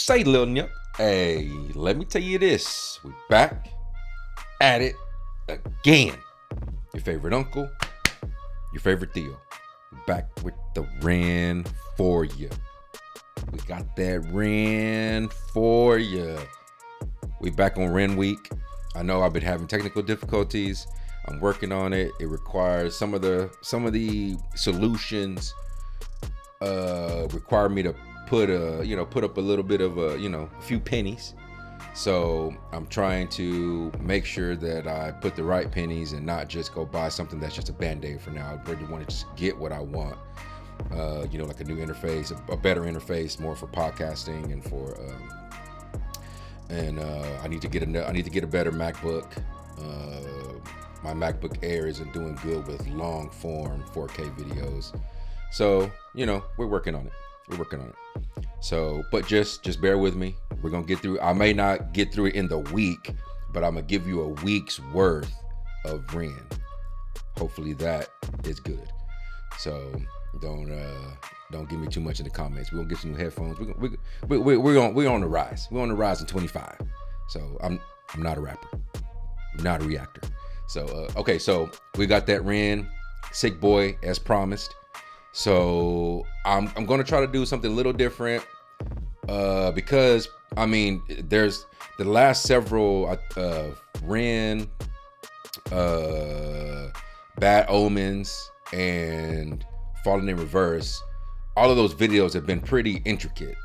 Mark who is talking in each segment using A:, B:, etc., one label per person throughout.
A: say, Lil Nyuk? Hey, let me tell you this. We back at it again. Your favorite uncle, your favorite Theo. We're back with the Ren for you. We got that Ren for you. We back on Ren week. I know I've been having technical difficulties. I'm working on it. It requires some of the solutions require me to put up a little bit of a few pennies. So I'm trying to make sure that I put the right pennies and not just go buy something that's just a band-aid for now. I really want to just get what I want. Like a new interface, a better interface, more for podcasting and for I need to get a better MacBook. My MacBook Air isn't doing good with long form 4K videos. So, we're working on it. So, but just bear with me. We're going to get through. I may not get through it in the week, but I'm going to give you a week's worth of Ren. Hopefully that is good. So don't give me too much in the comments. We're going to get some new headphones. We're on the rise. We're on the rise in 25. So I'm not a rapper. I'm not a reactor. So, okay. So we got that Ren, Sick Boi as promised. So I'm going to try to do something a little different because, there's the last several Ren, Bad Omens, and Falling in Reverse. All of those videos have been pretty intricate.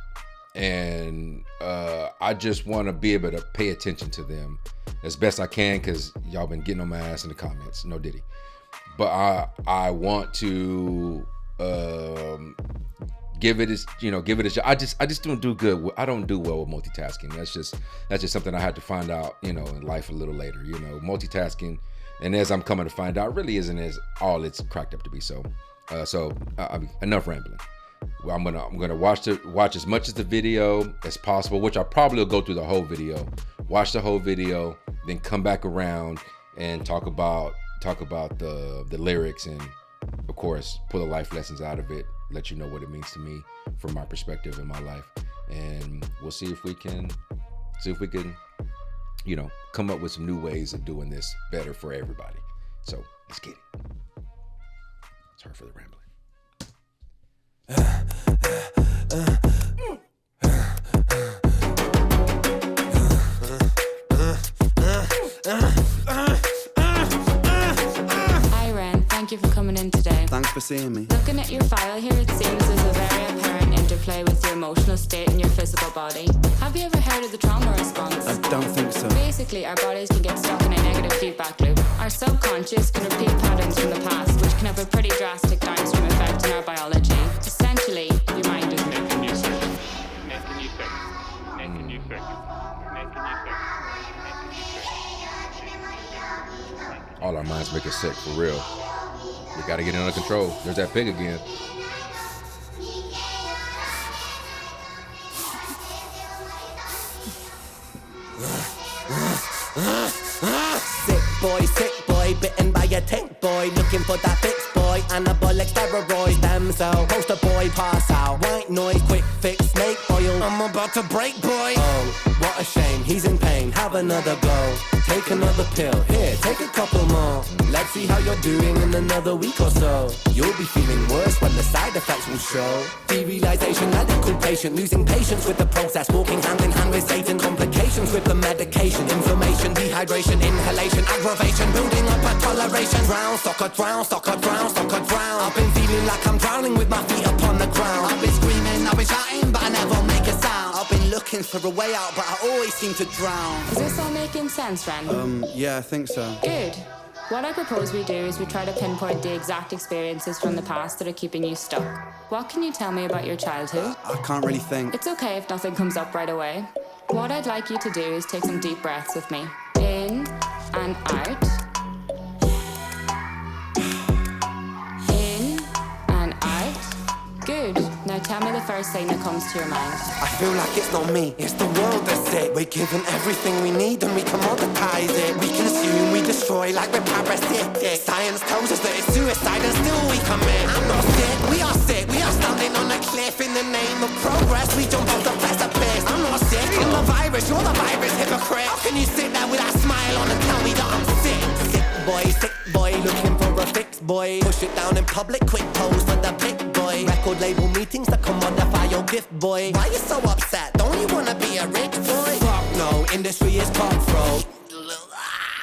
A: And I just want to be able to pay attention to them as best I can because y'all been getting on my ass in the comments. No diddy. But I want to give it a shot. I just don't do good. I don't do well with multitasking. That's just something I had to find out, in life a little later. Multitasking, and as I'm coming to find out, really isn't as all it's cracked up to be. So enough rambling. Well, I'm gonna watch as much of the video as possible, which I probably will go through the whole video, watch the whole video, then come back around and talk about the lyrics and, of course, pull the life lessons out of it, let you know what it means to me from my perspective in my life, and we'll see if we can come up with some new ways of doing this better for everybody. So let's get it. Sorry for the rambling.
B: Hi Ren, thank you for coming in today.
C: Thanks for seeing me.
B: Looking at your file here, it seems there's a very apparent interplay with your emotional state and your physical body. Have you ever heard of the trauma response?
C: I don't think so.
B: Basically, our bodies can get stuck in a negative feedback loop. Our subconscious can repeat patterns from the past, which can have a pretty drastic downstream effect on our biology. Essentially, your mind is making you sick.
A: All our minds make us sick, for real. We gotta get it under control. There's that pig again.
D: Sick boy, bitten by a tick boy, looking for that fix boy, anabolic steroids, damn so, poster boy, pass out, white noise, quick fix, snake oil, I'm about to break boy, oh, what a shame, he's in pain, have another go, take another pill, here, take a couple more, let's see how you're doing in another week or so, you'll be feeling worse when the side effects will show, derealization, medical patient, losing patience with the process, walking hand in hand with Satan, complications with the medication, inflammation, dehydration, inhalation, aggravation, building up a toleration, drown, soccer, drown, soccer, drown, soccer, drown, I've been feeling like I'm drowning with my feet upon the ground, I've been screaming, I've been shouting, but I never make a sound, I've been looking for a way out, but I always seem to drown.
B: Is this all making sense, Ren?
C: Yeah, I think so.
B: Good. What I propose we do is we try to pinpoint the exact experiences from the past that are keeping you stuck. What can you tell me about your childhood?
C: I can't really think.
B: It's okay if nothing comes up right away. What I'd like you to do is take some deep breaths with me. In and out. In and out. Good. Now tell me the first thing that comes to your mind.
D: I feel like it's not me, it's the world that's it. We're given everything we need and we commoditize it. We consume, we destroy like we're parasitic. Science tells us that it's suicide and still we commit. I'm not sick, we are standing on a cliff in the name of progress. We jump off the precipice. I'm not a virus, you're the virus, hypocrite. How can you sit there with that smile on and tell me that I'm sick boy, looking for a fix, boy. Push it down in public, quick pose for the pic, boy. Record label meetings that commodify your gift, boy. Why you so upset? Don't you wanna be a rich boy? Fuck no, industry is cutthroat.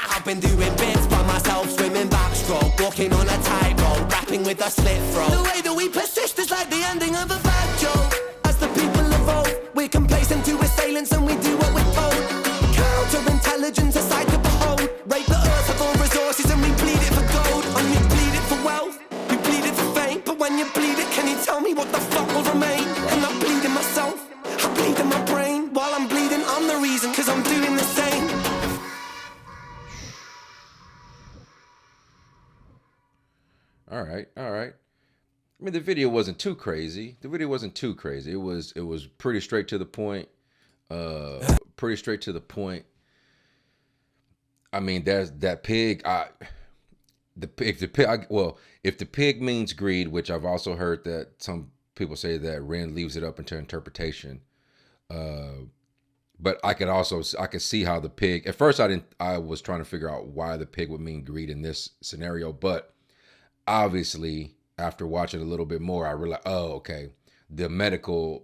D: I've been doing bits by myself, swimming backstroke, walking on a tightrope, rapping with a slit throat. The way that we persist is like the ending of a bad joke. As the people evolve, we're complacent to assailants and we do what we're told. Counterintelligence, a sight to behold. Rape the earth of all resources and we bleed it for gold. And we bleed it for wealth, we bleed it for fame. But when you bleed it, can you tell me what the fuck will remain? And I'm bleeding myself, I bleed in my brain. While I'm bleeding, I'm the reason, cause I'm doing the same.
A: All right. I mean, the video wasn't too crazy. It was pretty straight to the point. I mean, there's that pig. If the pig means greed, which I've also heard that some people say that Ren leaves it up into interpretation. But I could see how the pig. At first, I was trying to figure out why the pig would mean greed in this scenario, but obviously, after watching a little bit more, I realized, oh, okay, the medical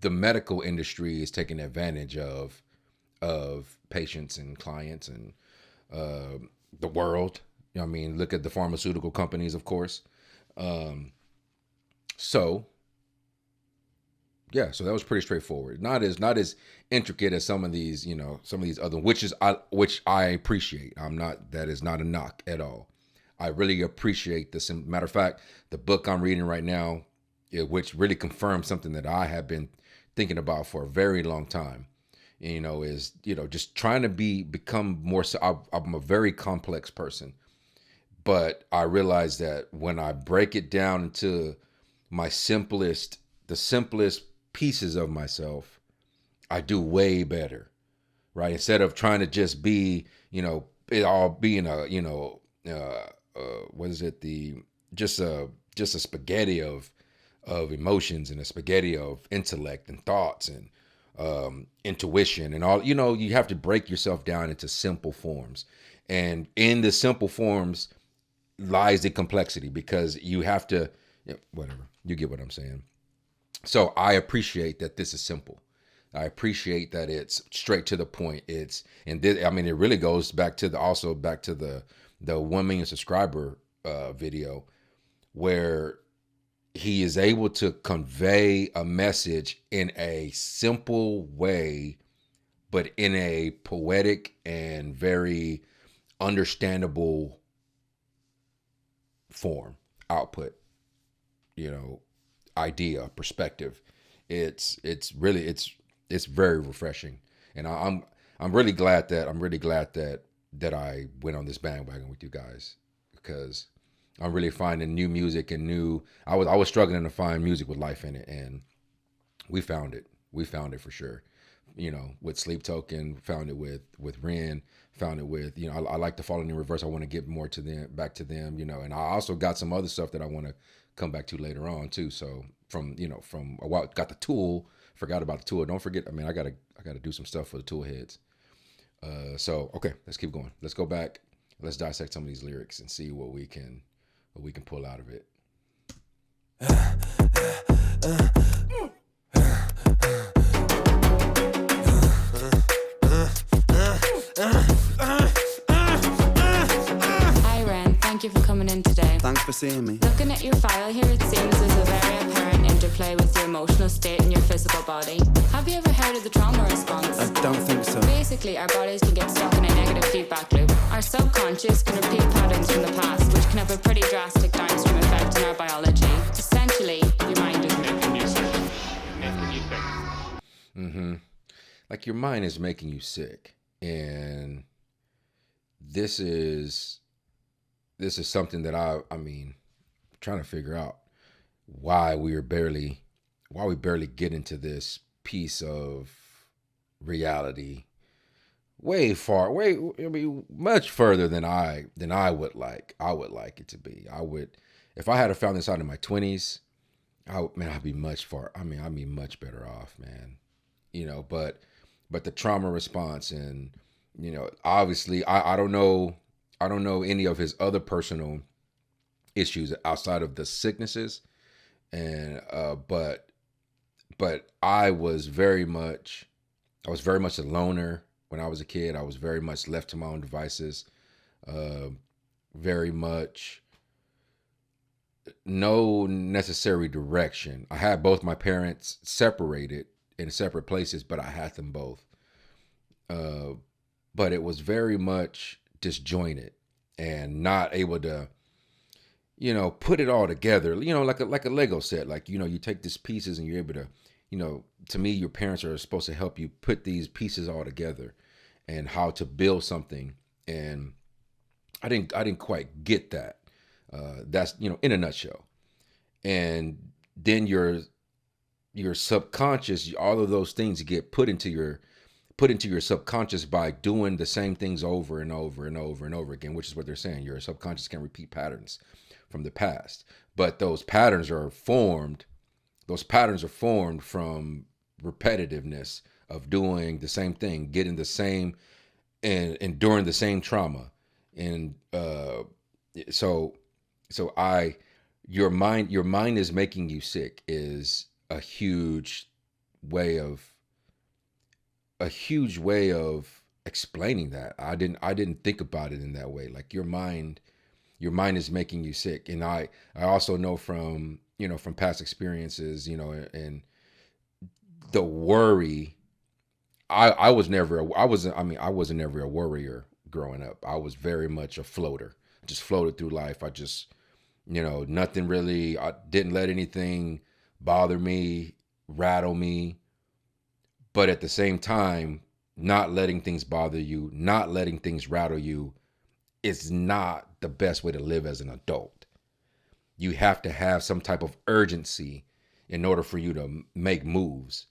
A: industry is taking advantage of patients and clients and the world. You know what I mean? Look at the pharmaceutical companies, of course. So that was pretty straightforward. Not as intricate as some of these other, which I appreciate. That is not a knock at all. I really appreciate this. Matter of fact, the book I'm reading right now, which really confirms something that I have been thinking about for a very long time, is just trying to become more. I'm a very complex person, but I realize that when I break it down into the simplest pieces of myself, I do way better, right? Instead of trying to just be, it all being just a spaghetti of emotions and a spaghetti of intellect and thoughts and intuition and all. You have to break yourself down into simple forms, and in the simple forms lies the complexity, because you have to, whatever, you get what I'm saying. So I appreciate that this is simple. I appreciate that it's straight to the point. It really goes back to the 1 million subscriber video, where he is able to convey a message in a simple way, but in a poetic and very understandable form, output, idea, perspective. It's very refreshing, and I'm really glad that I went on this bandwagon with you guys, because I'm really finding new music and I was struggling to find music with life in it, and we found it for sure. With Sleep Token, found it with Ren, found it with, I like the Falling in Reverse. I want to get more back to them, and I also got some other stuff that I want to come back to later on too. So from a while, got the Tool, forgot about the Tool. Don't forget, I gotta do some stuff for the Tool heads. So okay, let's keep going. Let's go back. Let's dissect some of these lyrics and see what we can pull out of it.
B: Hi Ren, thank you for coming in today.
C: Thanks for seeing me.
B: Looking at your file here, it seems there's a very apparent interplay with your emotional state and your physical body. Have you ever heard of the trauma response?
C: I don't think so.
B: Basically, our bodies can get stuck in a negative feedback loop. Our subconscious can repeat patterns from the past, which can have a pretty drastic downstream effect in our biology. Essentially, your mind is making you sick.
A: Like your mind is making you sick, and this is something that I'm trying to figure out why we barely get into this piece of reality much further than I would like it to be. If I had found this out in my 20s, I'd be much better off, man. but the trauma response, and obviously I don't know any of his other personal issues outside of the sicknesses, and but I was very much a loner when I was a kid. I was very much left to my own devices. Very much no necessary direction. I had both my parents separated in separate places, but I had them both. But it was very much disjointed and not able to, put it all together. Like a Lego set. Like you take these pieces and you're able to, to me, your parents are supposed to help you put these pieces all together, and how to build something. And I didn't quite get that. That's in a nutshell. And then your subconscious, all of those things get put into your subconscious by doing the same things over and over and over and over again, which is what they're saying. Your subconscious can repeat patterns from the past, but those patterns are formed from repetitiveness of doing the same thing, getting the same, and enduring the same trauma. And so your mind is making you sick is a huge way of explaining that. I didn't think about it in that way. Like your mind is making you sick. And I also know from from past experiences, and the worry. I wasn't never a worrier growing up. I was very much a floater. I just floated through life. I just, nothing really, I didn't let anything bother me, rattle me. But at the same time, not letting things bother you, not letting things rattle you is not the best way to live as an adult. You have to have some type of urgency in order for you to make moves,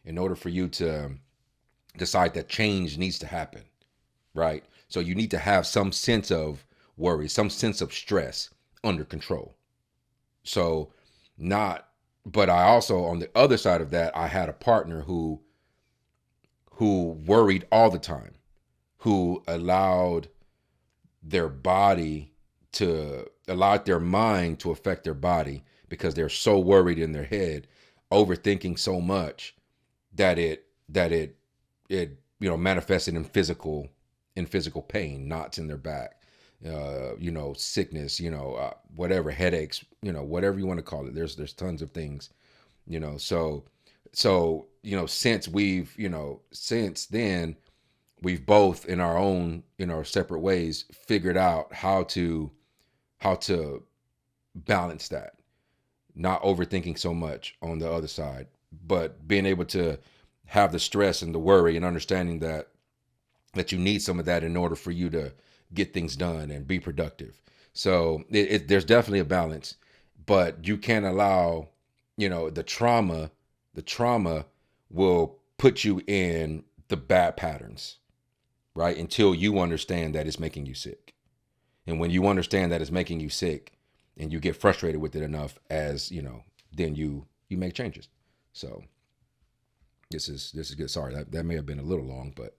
A: in order for you to decide that change needs to happen, right? So you need to have some sense of worry, some sense of stress under control. So but I also, on the other side of that, I had a partner who worried all the time, who allowed their mind to affect their body, because they're so worried in their head, overthinking so much that it manifested in physical pain, knots in their back, sickness, whatever, headaches, whatever you want to call it. There's tons of things, so since then we've both, in our own, separate ways, figured out how to balance that, not overthinking so much on the other side, but being able to have the stress and the worry, and understanding that you need some of that in order for you to get things done and be productive. So there's definitely a balance, but you can't allow, the trauma will put you in the bad patterns, right? Until you understand that it's making you sick. And when you understand that it's making you sick, and you get frustrated with it enough, as then you make changes. So this is good. Sorry, that may have been a little long, but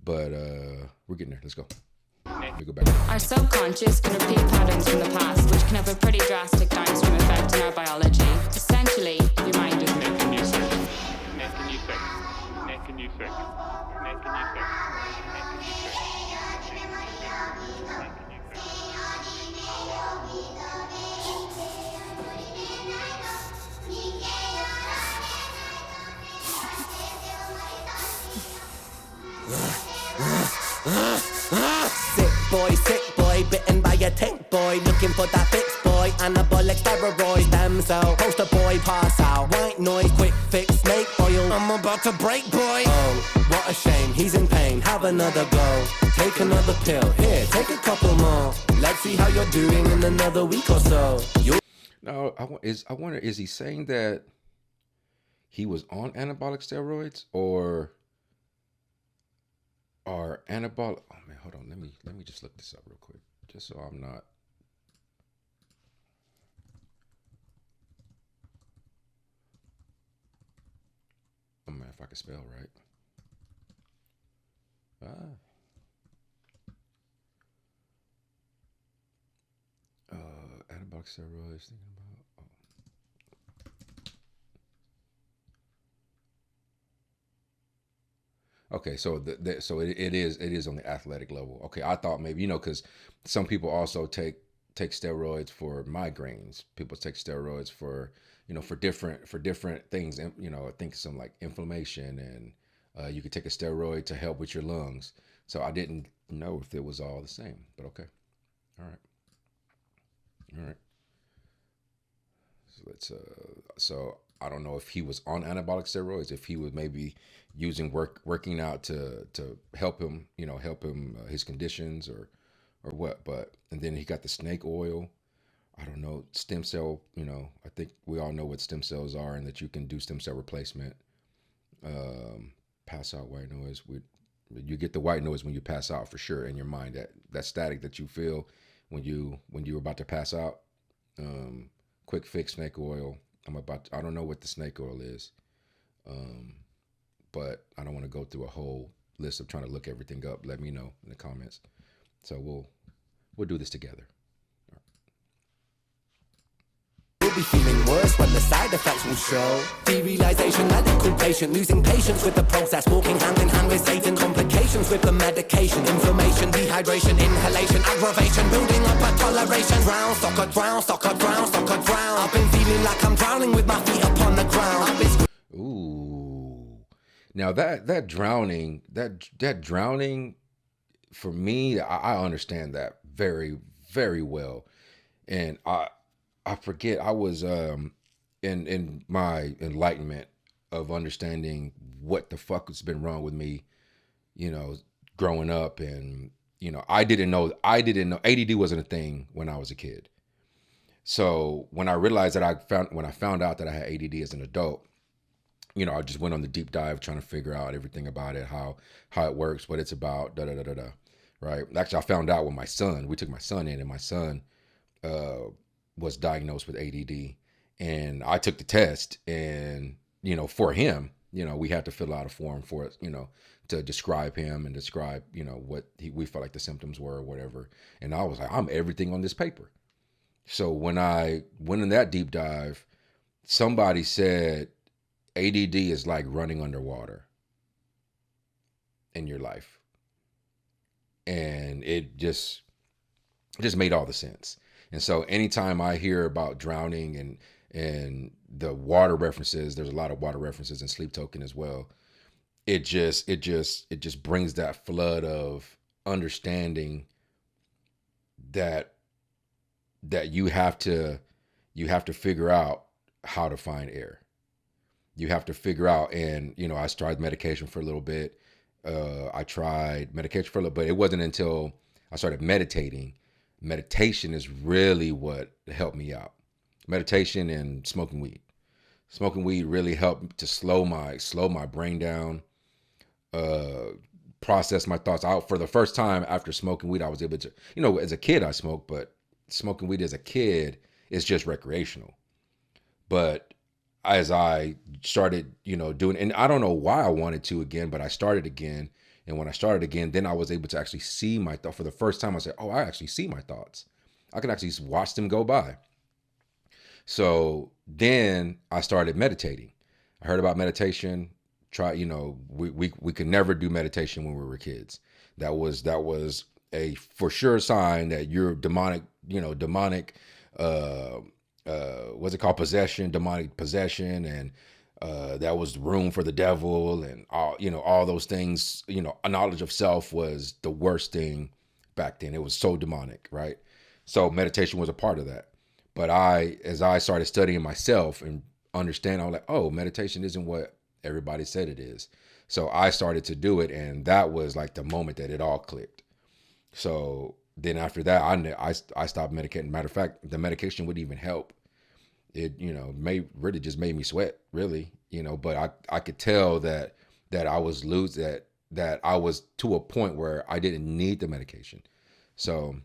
A: we're getting there. Let's go. Let me go back.
B: Our subconscious can repeat patterns from the past, which can have a pretty drastic downstream effect in our biology. Essentially, your mind is making you sick.
E: Making you sick. Making you sick. Making you sick. Making you sick.
D: Sick boy, bitten by a tick boy, looking for that fix boy, anabolic steroids, damn so, poster boy, pass out, white noise, quick fix, snake oil, I'm about to break boy. Oh, what a shame, he's in pain, have another go, take another pill, here, take a couple more, let's see how you're doing in another week or so.
A: Now, I wonder, is he saying that he was on anabolic steroids, or are anabolic? Oh man, hold on. Let me just look this up real quick, just so I'm not. Oh man, if I can spell right. Ah. Anabolic steroids. Thinking about. Okay, so so it is on the athletic level. Okay, I thought maybe because some people also take steroids for migraines. People take steroids for for different things. And I think some like inflammation, and you could take a steroid to help with your lungs. So I didn't know if it was all the same, but okay, all right, all right. So let's so I don't know if he was on anabolic steroids, if he was maybe using working out to help him, help him his conditions or what. But and then he got the snake oil. I don't know, stem cell. I think we all know what stem cells are, and that you can do stem cell replacement. Pass out white noise. You get the white noise when you pass out for sure in your mind. That static that you feel when you're about to pass out. Um, Quick fix snake oil. I don't know what the snake oil is, but I don't want to go through a whole list of trying to look everything up. Let me know in the comments. So we'll do this together.
D: You'll be feeling worse when the side effects will show. Derealization, medical patient, losing patience with the process, walking hand in hand with Satan, complications with the medication, inflammation, dehydration, inhalation, aggravation, building up a toleration. Drown, soccer, drown, soccer, drown, soccer, drown. I've been feeling like I'm drowning with my feet upon the ground. I've been
A: Ooh, now that drowning, that drowning, for me, I understand that very very well, and I forget. I was in my enlightenment of understanding what the fuck has been wrong with me, you know, growing up, and I didn't know ADD wasn't a thing when I was a kid. So when I found out that I had ADD as an adult, I just went on the deep dive trying to figure out everything about it, how it works, what it's about, da da da da da. Right. Actually, I found out with my son. We took my son in, and my son uh, was diagnosed with ADD, and I took the test, and for him, we had to fill out a form for it, to describe him and describe, what we felt like the symptoms were or whatever. And I was like, I'm everything on this paper. So when I went in that deep dive, somebody said ADD is like running underwater in your life, and it just made all the sense. And so anytime I hear about drowning and the water references, there's a lot of water references in Sleep Token as well. It just brings that flood of understanding that you have to figure out how to find air. You have to figure out, and I tried medication for a little bit. I tried medication for a little, but it wasn't until I started meditating. Meditation is really what helped me out. Meditation and smoking weed. Smoking weed really helped to slow my brain down, uh, process my thoughts out. For the first time after smoking weed, I was able to, as a kid I smoked, but smoking weed as a kid is just recreational. But as I started, doing, and I don't know why I wanted to again, but I started again. And when I started again, then I was able to actually see my thought for the first time. I said, "Oh, I actually see my thoughts. I can actually watch them go by." So then I started meditating. I heard about meditation. We could never do meditation when we were kids. That was a for sure sign that you're demonic. Demonic. Uh, what's it called? Possession, demonic possession, and that was room for the devil, and all those things. A knowledge of self was the worst thing back then. It was so demonic, right? So meditation was a part of that. But as I started studying myself and understand, I was like, oh, meditation isn't what everybody said it is. So I started to do it, and that was like the moment that it all clicked. So then after that, I stopped medicating. Matter of fact, the medication wouldn't even help. It really just made me sweat, really. But I could tell that I was that I was to a point where I didn't need the medication. So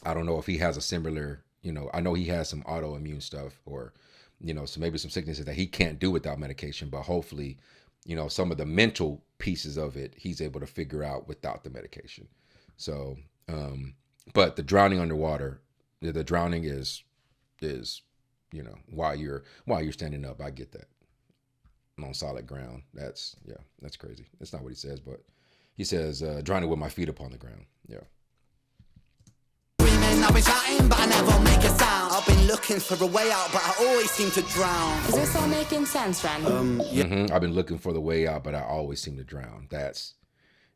A: I don't know if he has a similar, I know he has some autoimmune stuff, or so maybe some sicknesses that he can't do without medication. But hopefully, some of the mental pieces of it, he's able to figure out without the medication. So, but the drowning underwater, the drowning is, while you're standing up. I get that. On solid ground. That's crazy. That's not what he says, but he says, drowning with my feet upon the ground. Yeah.
D: I've been shouting, but I never make a sound. I've been looking for a way out, but I always seem to drown.
B: Is this all making sense, Ren?
A: Mm-hmm. I've been looking for the way out, but I always seem to drown. That's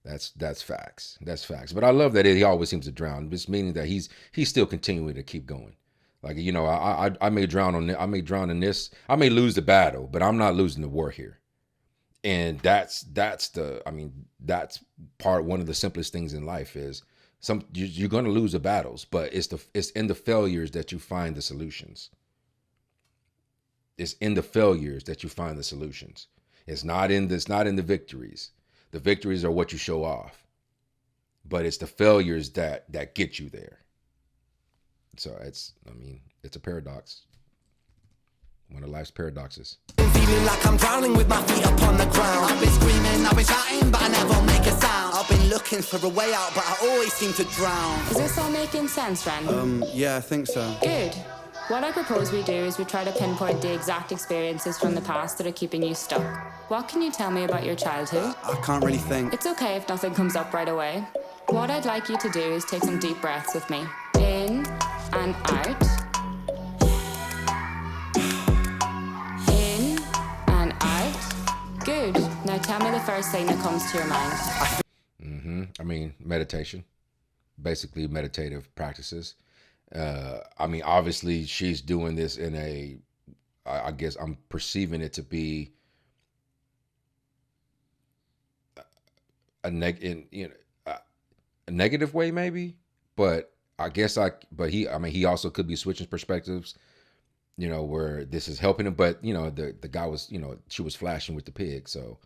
A: facts. That's facts. But I love that he always seems to drown. Just meaning that he's still continuing to keep going. Like, I may drown on. I may drown in this. I may lose the battle, but I'm not losing the war here. And that's one of the simplest things in life is you're going to lose the battles, but it's in the failures that you find the solutions. It's in the failures that you find the solutions. It's not in the victories. The victories are what you show off, but it's the failures that get you there. So it's a paradox. One of life's paradoxes.
D: Feeling like I'm drowning with my feet upon the ground. I've been screaming, I've been shouting, but I never make a sound. I've been looking for a way out, but I always seem to drown.
B: Is this all making sense, Ren?
C: Yeah, I think so.
B: Good. What I propose we do is we try to pinpoint the exact experiences from the past that are keeping you stuck. What can you tell me about your childhood?
C: I can't really think.
B: It's okay if nothing comes up right away. What I'd like you to do is take some deep breaths with me. In and out. In and out. Good. Now tell me the first thing that comes to your mind.
A: Meditation. Basically meditative practices. Obviously she's doing this in I guess I'm perceiving it to be a negative way maybe, but I guess he also could be switching perspectives, where this is helping him, but the guy was, she was flashing with the pig, so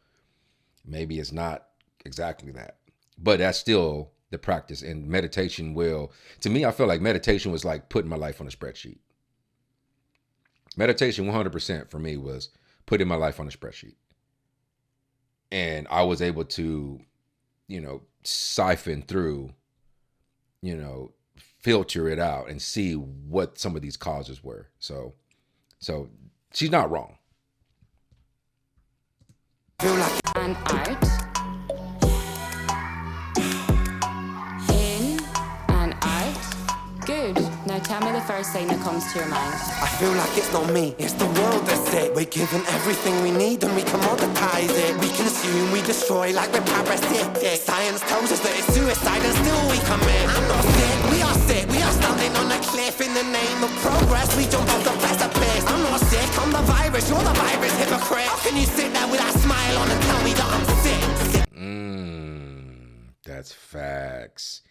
A: maybe it's not exactly that, but that's still the practice. And meditation to me, I feel like meditation was like putting my life on a spreadsheet. Meditation 100% for me was putting my life on a spreadsheet. And I was able to, siphon through, filter it out and see what some of these causes were. So she's not wrong.
B: And out. In and out. Good. Now tell me the first thing that comes to your mind.
D: I feel like it's not me, it's the world that's it. We're given everything we need and we commoditize it. We consume, we destroy like we're parasitic. Science tells us that it's suicide and still we commit. I'm not sick, we are sick. We are standing on a cliff in the name of progress. We jump off the precipice. I'm not sick, I'm the virus, you're the virus, hypocrite. How can you sit there with that smile on and tell me that I'm sick?
A: That's facts.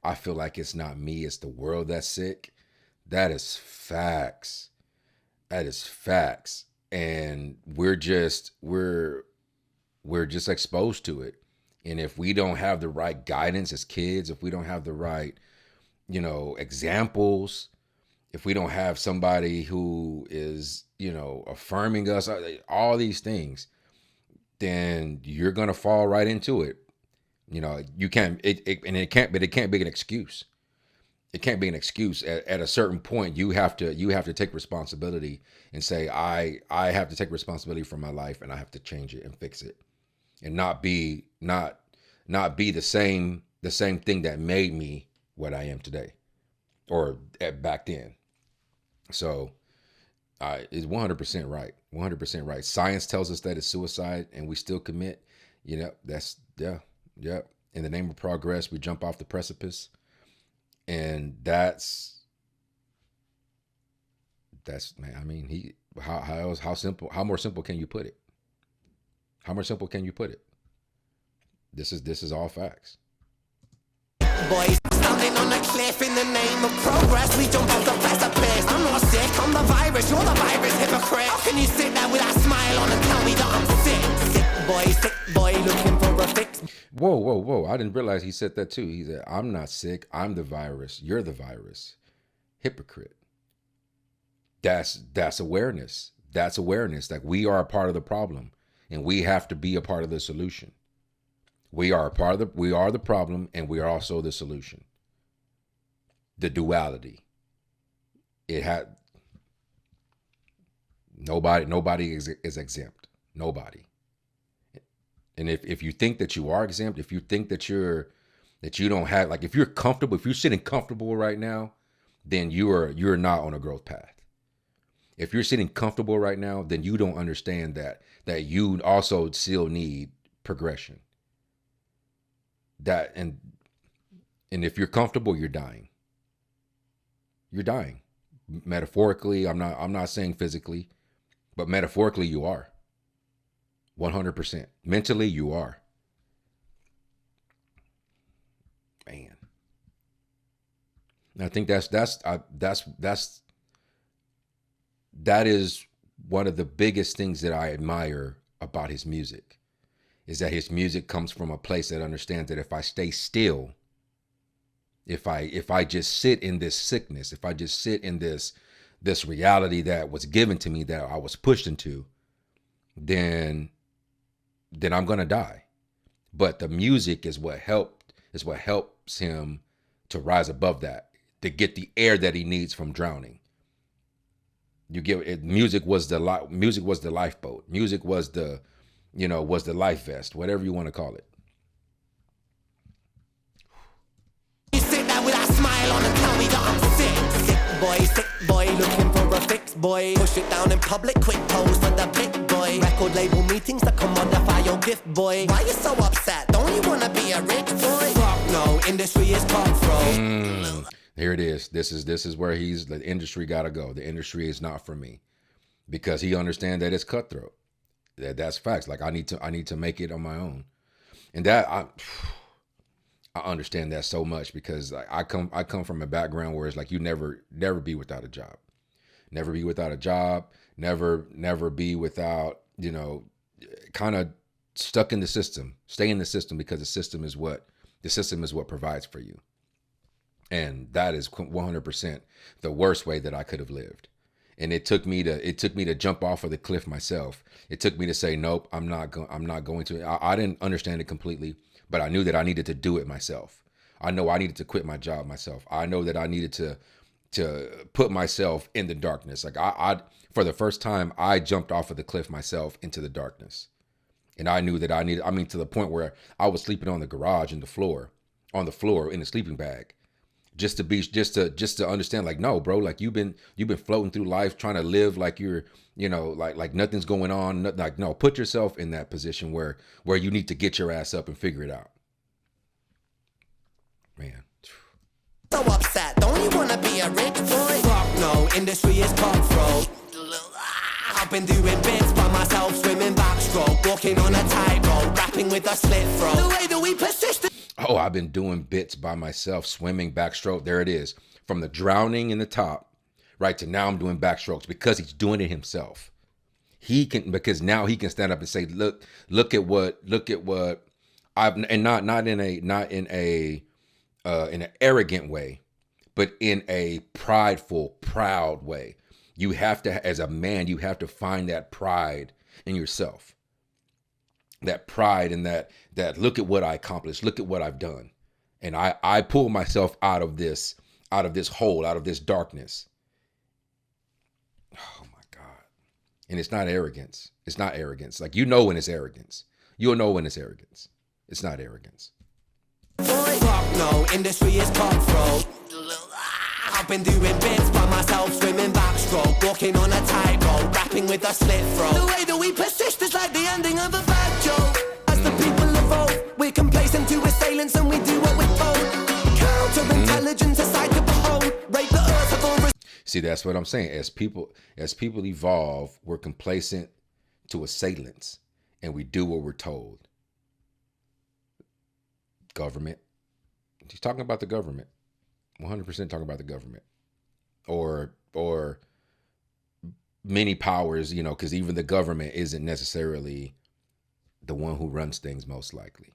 A: I feel like it's not me, it's the world that's sick. That is facts. That is facts. And we're just exposed to it. And if we don't have the right guidance as kids, if we don't have the right, examples, if we don't have somebody who is, affirming us, all these things, then you're going to fall right into it. You can't, it can't be an excuse. It can't be an excuse. At a certain point, you have to take responsibility and say, I have to take responsibility for my life and I have to change it and fix it, and not be the same thing that made me what I am today, or back then. So, it's 100% right. 100% right. Science tells us that it's suicide, and we still commit. That's yeah. In the name of progress, we jump off the precipice. And that's man. How more simple can you put it? How more simple can you put it? This is all facts.
D: Boys standing on a cliff in the name of progress. We jump off the precipice. I'm not sick, I'm the virus, you're the virus, hypocrite. How can you sit there with that smile on and tell me that I'm sick? Sick boy, looking for a fix.
A: Whoa. I didn't realize he said that too. He said, I'm not sick, I'm the virus, you're the virus. Hypocrite. That's awareness. That's awareness. Like, we are a part of the problem. and we have to be a part of the solution. We are the problem, and we are also the solution. The duality. It had nobody is exempt. Nobody. And if you think that you are exempt, if you think that you don't have, like, if you're comfortable, if you're sitting comfortable right now, then you're not on a growth path. If you're sitting comfortable right now, then you don't understand that you also still need progression. And if you're comfortable, you're dying. You're dying. Metaphorically, I'm not saying physically, but metaphorically you are. 100%. Mentally, you are. Man. And I think that is one of the biggest things that I admire about his music, is that his music comes from a place that understands that if I stay still, if I just sit in this sickness, if I just sit in this reality that was given to me, that I was pushed into, then I'm gonna die. But the music is what helps him to rise above that, to get the air that he needs from drowning. You get it. Music was the lifeboat. Music was the life vest, whatever you want to call it.
D: You sit there with a smile on and tell me that I'm sick boy, looking for a fix, boy. Push it down in public, quick pose for the pick, boy. Record label meetings that commodify your gift, boy. Why you so upset? Don't you wanna be a rich boy? Fuck no, industry is cutthroat.
A: Here it is. This is where the industry gotta go. The industry is not for me, because he understands that it's cutthroat. That's facts. Like, I need to make it on my own, and that I understand that so much, because I come from a background where it's like you never be without a job, never be without a job, never be without, kind of stuck in the system, stay in the system, because the system is what provides for you. And that is 100% the worst way that I could have lived. And it took me to jump off of the cliff myself. It took me to say, nope, I'm not going to. I didn't understand it completely, but I knew that I needed to do it myself. I know I needed to quit my job myself. I know that I needed to put myself in the darkness. Like, I for the first time, I jumped off of the cliff myself into the darkness. And I knew that to the point where I was sleeping on the garage on the floor in a sleeping bag. Just to understand, like, no, bro, like, you've been floating through life trying to live like you're, like nothing's going on. Like, no, put yourself in that position where you need to get your ass up and figure it out. Man.
D: So upset, don't you wanna be a rich boy? Fuck no, industry is cutthroat. I've been doing bits by myself, swimming backstroke, walking on a tightrope, rapping with a slit throat. The way that we persist.
A: Oh, I've been doing bits by myself, swimming backstroke. There it is. From the drowning in the top, right, to now I'm doing backstrokes, because he's doing it himself. Because now he can stand up and say, look at what I've, and not in an arrogant way, but in a prideful, proud way. You have to, as a man, you have to find that pride in yourself. That pride and that look at what I accomplished, look at what I've done. And I pull myself out of this hole, out of this darkness. Oh my God. And it's not arrogance. It's not arrogance. Like, when it's arrogance. You'll know when it's arrogance. It's not arrogance.
D: Boy, fuck no, industry is cutthroat. I've been doing bits by myself, swimming backstroke, walking on a tightrope, rapping with a slit throat. The way that we persist is like the ending of a bad joke. As the people evolve, we're complacent to assailants and we do what we're told. Counterintelligence, a sight to behold. Rape the earth of all.
A: See, that's what I'm saying. As people evolve, we're complacent to assailants and we do what we're told. Government. He's talking about the government. 100% talking about the government, or many powers, because even the government isn't necessarily the one who runs things, most likely.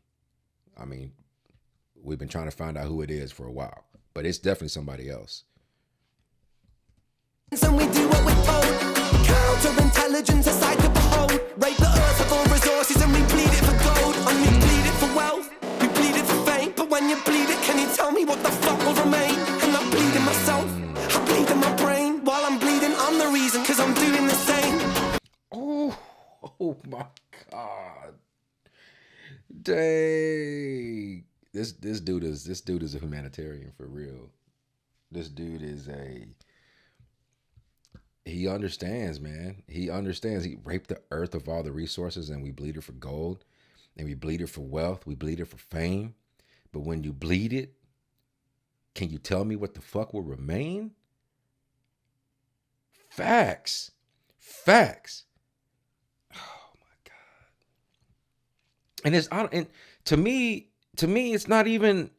A: I mean, we've been trying to find out who it is for a while, but it's definitely somebody else.
D: And we do what we're told. Counterintelligence aside to behold. Rape the earth of all resources and we bleed it for gold. And we bleed it for wealth, we bleed it for fame. But when you bleed it, can you tell me what the fuck will remain? And I'm bleeding myself, I bleed in my brain. While I'm bleeding, I'm the reason, cause I'm doing the same.
A: Oh my God. Dang. This dude is a humanitarian for real. This dude is he understands, man. He understands. He raped the earth of all the resources and we bleed it for gold. And we bleed it for wealth. We bleed it for fame. But when you bleed it, can you tell me what the fuck will remain? Facts. Oh my God. And to me, it's not even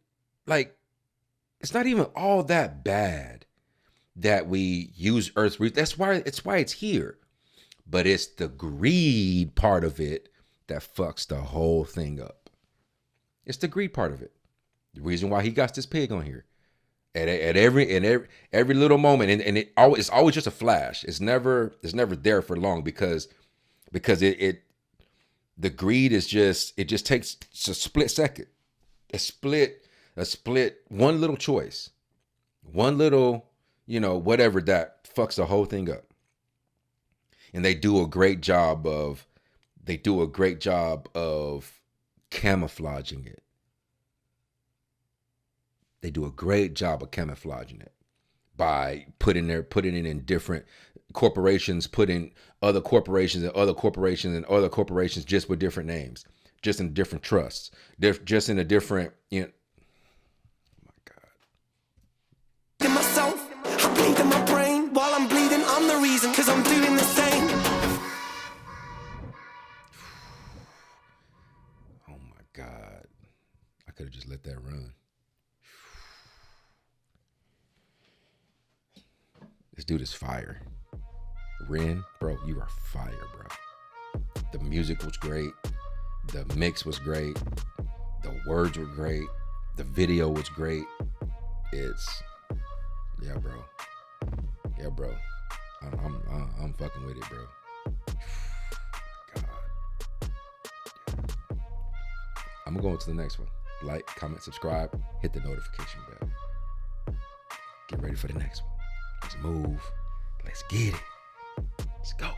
A: all that bad that we use Earth's resources. That's why it's here. But it's the greed part of it that fucks the whole thing up. It's the greed part of it. The reason why he got this pig on here. At every little moment, and it's always just a flash. It's never there for long because the greed is just takes a split second, a split one little choice, one little whatever that fucks the whole thing up. And they do a great job of camouflaging it. They do a great job of camouflaging it by putting it in different corporations, putting other corporations and other corporations and other corporations just with different names, just in different trusts, just in a different, Oh my God.
D: In myself, I bleed in my brain. While I'm bleeding, I'm the reason, cause I'm doing the same.
A: Oh my God. I could have just let that run. This dude is fire. Ren, bro, you are fire, bro. The music was great. The mix was great. The words were great. The video was great. Yeah, bro. I'm fucking with it, bro. God. I'm gonna go into the next one. Like, comment, subscribe, hit the notification bell. Get ready for the next one. Let's move. Let's get it. Let's go.